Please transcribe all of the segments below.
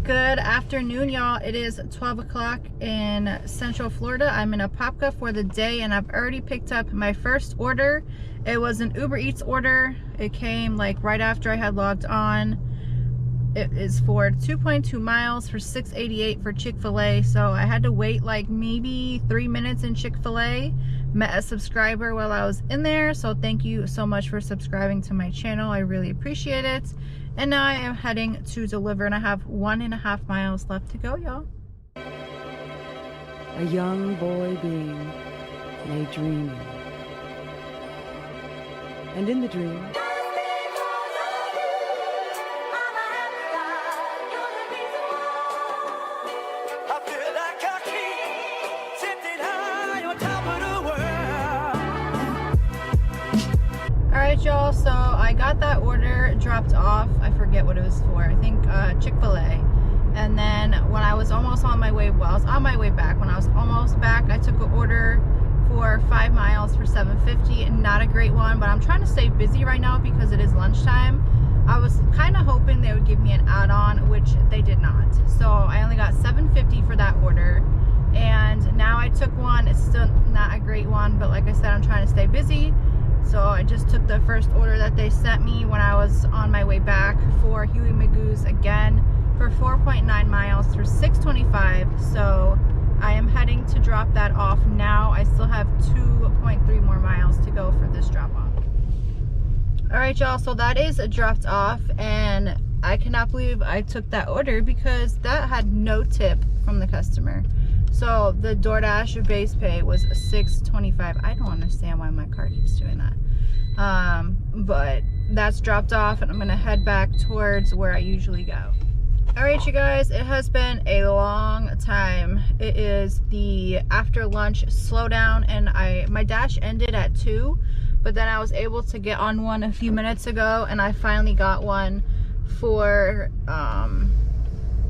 Good afternoon, y'all. It is 12 o'clock in Central Florida. I'm in Apopka for the day, and I've already picked up my first order. It was an Uber Eats order. It came like right after I had logged on. It is for 2.2 miles for $6.88 for Chick-fil-A. So I had to wait like maybe 3 minutes in Chick-fil-A. Met a subscriber while I was in there, so thank you so much for subscribing to my channel. I really appreciate it. And now I am heading to deliver, and I have 1.5 miles left to go, y'all. A young boy being lay dreaming, and in the dream, Alright, y'all, so I got that order dropped off. I forget what it was for. I think Chick-fil-A. And then when I was almost on my way, well, I was on my way back. When I was almost back, I took an order for 5 miles for $7.50. Not a great one, but I'm trying to stay busy right now because it is lunchtime. I was kind of hoping they would give me an add-on, which they did not. So I only got $7.50 for that order. And now I took one. It's still not a great one, but like I said, I'm trying to stay busy. So I just took the first order that they sent me when I was on my way back for Huey Magoo's again for 4.9 miles for $6.25. So I am heading to drop that off now. I still have 2.3 more miles to go for this drop off. All right, y'all, so that is dropped off, and I cannot believe I took that order because that had no tip from the customer. So the Doordash base pay was $6.25. I don't understand why my car keeps doing that. But that's dropped off, and I'm gonna head back towards where I usually go. All right, you guys, it has been a long time. It is the after lunch slowdown, and my dash ended at 2, but then I was able to get on one a few minutes ago, and I finally got one for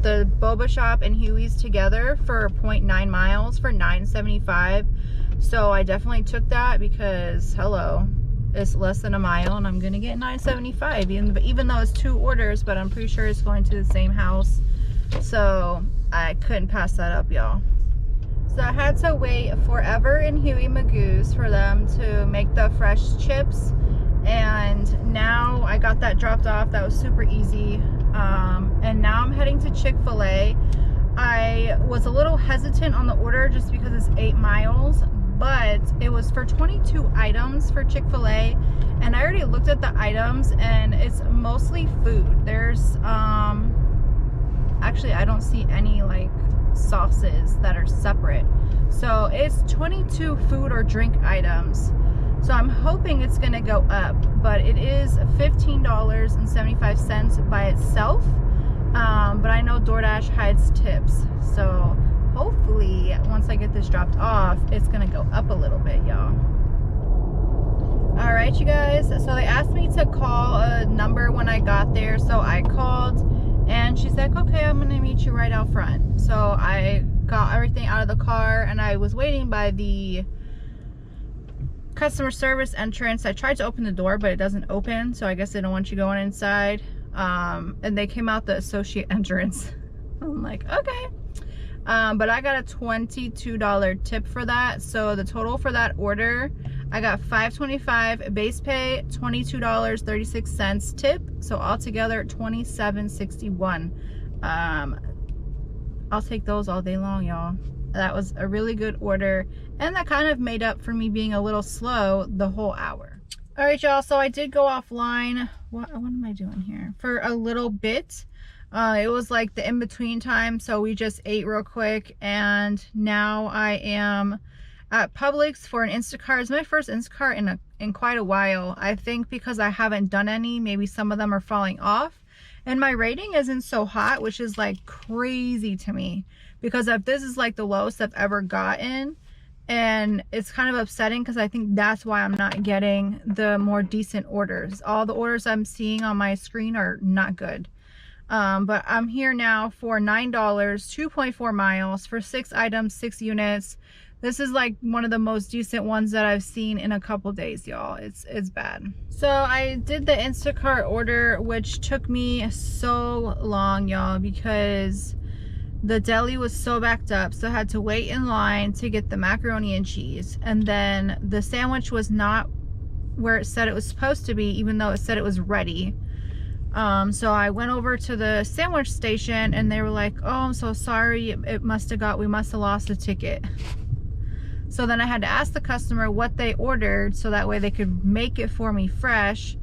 the boba shop and Huey's together for 0.9 miles for $9.75. So I definitely took that because hello, it's less than a mile and I'm gonna get $9.75 even though it's 2 orders, but I'm pretty sure it's going to the same house, so I couldn't pass that up, y'all. So I had to wait forever in Huey Magoo's for them to make the fresh chips, and now I got that dropped off. That was super easy. And now I'm heading to Chick-fil-A. I was a little hesitant on the order just because it's 8 miles, but it was for 22 items for Chick-fil-A, and I already looked at the items, and it's mostly food. There's actually I don't see any like sauces that are separate, so it's 22 food or drink items. So I'm hoping it's gonna go up, but it is $15.75 by itself. But I know Doordash hides tips, so hopefully once I get this dropped off, it's gonna go up a little bit, y'all. All right, you guys, so they asked me to call a number when I got there, so I called, and she's like, okay, I'm gonna meet you right out front. So I got everything out of the car, and I was waiting by the customer service entrance. I tried to open the door, but it doesn't open, so I guess they don't want you going inside. And they came out the associate entrance. I'm like, okay. But I got a $22 tip for that, so the total for that order, I got $5.25 base pay, $22.36 tip, so altogether $27.61. I'll take those all day long, y'all. That was a really good order, and that kind of made up for me being a little slow the whole hour. All right, y'all, so I did go offline. What am I doing here? For a little bit. It was like the in-between time, so we just ate real quick, and now I am at Publix for an Instacart. It's my first Instacart in quite a while. I think because I haven't done any, maybe some of them are falling off, and my rating isn't so hot, which is like crazy to me, because if this is like the lowest I've ever gotten, and it's kind of upsetting because I think that's why I'm not getting the more decent orders. All the orders I'm seeing on my screen are not good. But I'm here now for $9, 2.4 miles for 6 items, 6 units. This is like one of the most decent ones that I've seen in a couple days, y'all. It's bad. So I did the Instacart order, which took me so long, y'all, because the deli was so backed up. So I had to wait in line to get the macaroni and cheese. And then the sandwich was not where it said it was supposed to be, even though it said it was ready. So I went over to the sandwich station and they were like, oh, I'm so sorry. We must have lost the ticket. So then I had to ask the customer what they ordered so that way they could make it for me fresh.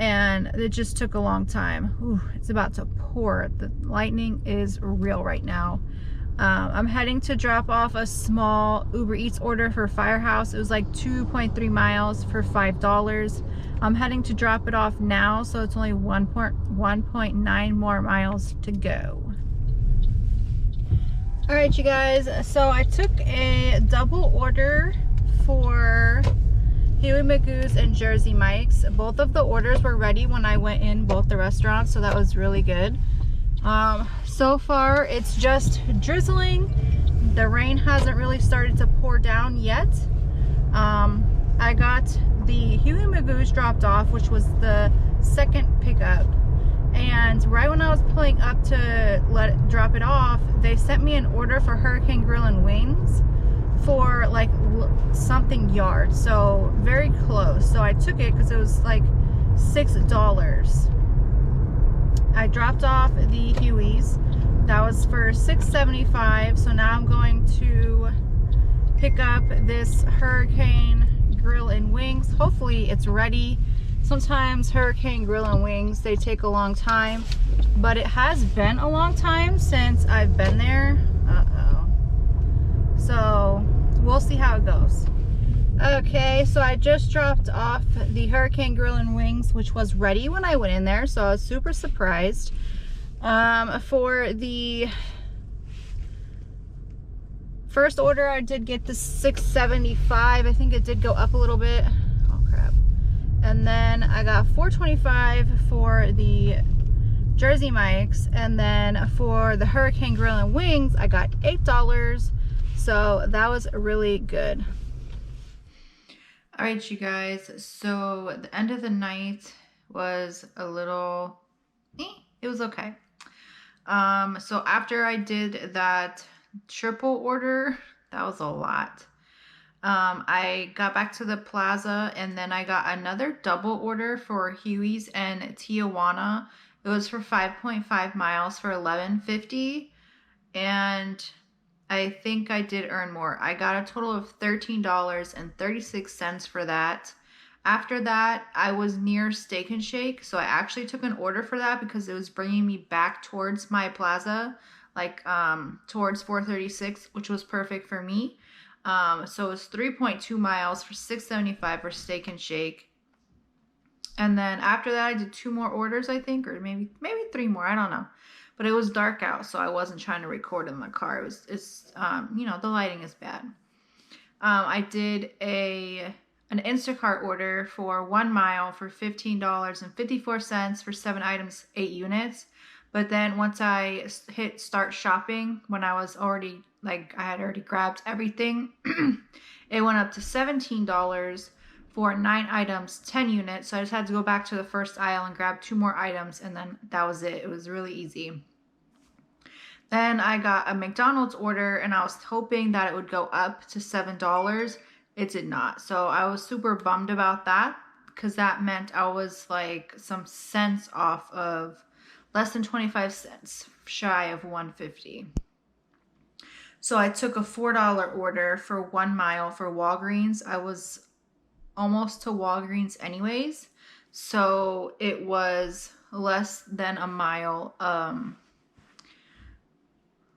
And it just took a long time. Ooh, it's about to pour. The lightning is real right now. I'm heading to drop off a small Uber Eats order for Firehouse. It was like 2.3 miles for $5. I'm heading to drop it off now, so it's only 1.9 more miles to go. All right, you guys, so I took a double order for Huey Magoo's and Jersey Mike's. Both of the orders were ready when I went in both the restaurants, so that was really good. So far it's just drizzling. The rain hasn't really started to pour down yet. I got the Huey Magoo's dropped off, which was the second pickup. And right when I was pulling up to drop it off, they sent me an order for Hurricane Grill and Wings for like something yard, so very close. So I took it because it was like $6. I dropped off the Huey's. That was for $6.75. So now I'm going to pick up this Hurricane Grill and Wings. Hopefully it's ready. Sometimes Hurricane Grill and Wings, they take a long time, but it has been a long time since I've been there. So we'll see how it goes. Okay, so I just dropped off the Hurricane Grill and Wings, which was ready when I went in there, so I was super surprised. For the first order, I did get the $6.75. I think it did go up a little bit. Oh crap. And then I got $4.25 for the Jersey Mike's, and then for the Hurricane Grill and Wings, I got $8. So that was really good. All right, you guys, so the end of the night was a little, it was okay. So after I did that triple order, that was a lot. I got back to the plaza and then I got another double order for Huey's and Tijuana. It was for 5.5 miles for $11.50, and I think I did earn more. I got a total of $13.36 for that. After that, I was near Steak and Shake, so I actually took an order for that because it was bringing me back towards my plaza, like towards 436, which was perfect for me. So it was 3.2 miles for $6.75 for Steak and Shake. And then after that, I did 2 more orders, I think, or maybe 3 more. I don't know. But it was dark out, so I wasn't trying to record in the car. It's you know, the lighting is bad. I did an Instacart order for 1 mile for $15.54 for 7 items, 8 units. But then once I hit start shopping, when I was already, like, I had already grabbed everything, it went up to $17 for 9 items, 10 units. So I just had to go back to the first aisle and grab 2 more items, and then that was it. It was really easy. Then I got a McDonald's order, and I was hoping that it would go up to $7. It did not. So I was super bummed about that, because that meant I was like some cents off of, less than 25 cents shy of $1.50. So I took a $4 order for 1 mile for Walgreens. I was almost to Walgreens anyways, so it was less than a mile.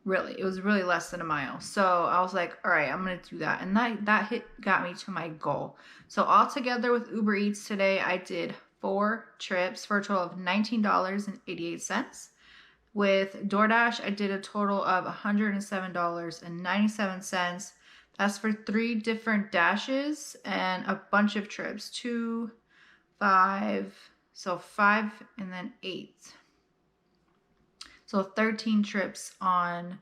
Really, it was really less than a mile. So I was like, all right, I'm gonna do that, and that got me to my goal. So all together with Uber Eats today, I did 4 trips for a total of $19.88. With Doordash, I did a total of $107.97. That's for 3 different dashes and a bunch of trips. 2, 5, so 5 and then 8. So 13 trips on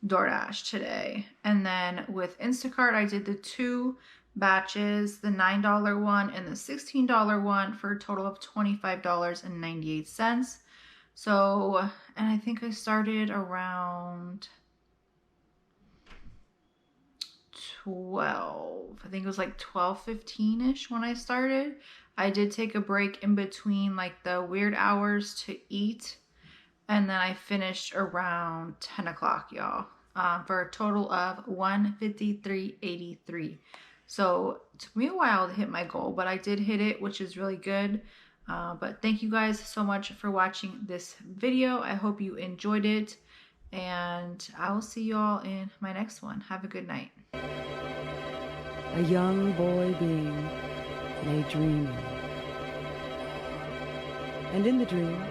Doordash today. And then with Instacart, I did the 2 batches, the $9 one and the $16 one, for a total of $25.98. So, and I think I started around 12. I think it was like 12:15-ish when I started. I did take a break in between like the weird hours to eat. And then I finished around 10 o'clock, y'all, for a total of $153.83. So it took me a while to hit my goal, but I did hit it, which is really good. But thank you guys so much for watching this video. I hope you enjoyed it, and I will see you all in my next one. Have a good night. A young boy being lay dreaming. And in the dream,